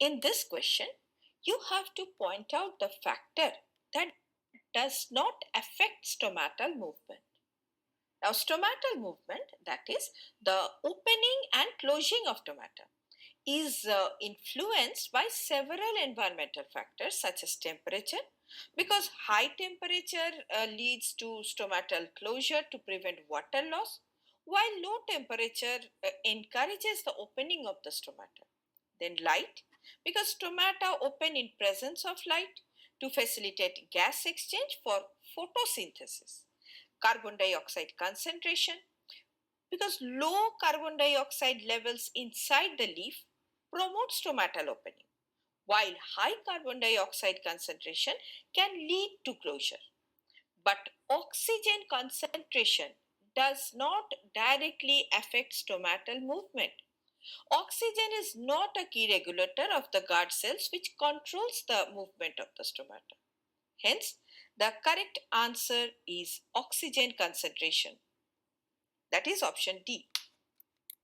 In this question, you have to point out the factor that does not affect stomatal movement. Now, stomatal movement, that is the opening and closing of stomata, is influenced by several environmental factors such as temperature, because high temperature leads to stomatal closure to prevent water loss, while low temperature encourages the opening of the stomata. Then light, because stomata open in presence of light to facilitate gas exchange for photosynthesis. Carbon dioxide concentration, because low carbon dioxide levels inside the leaf promote stomatal opening, while high carbon dioxide concentration can lead to closure. But oxygen concentration does not directly affect stomatal movement. Oxygen is not a key regulator of the guard cells which controls the movement of the stomata. Hence, the correct answer is oxygen concentration. That is option D.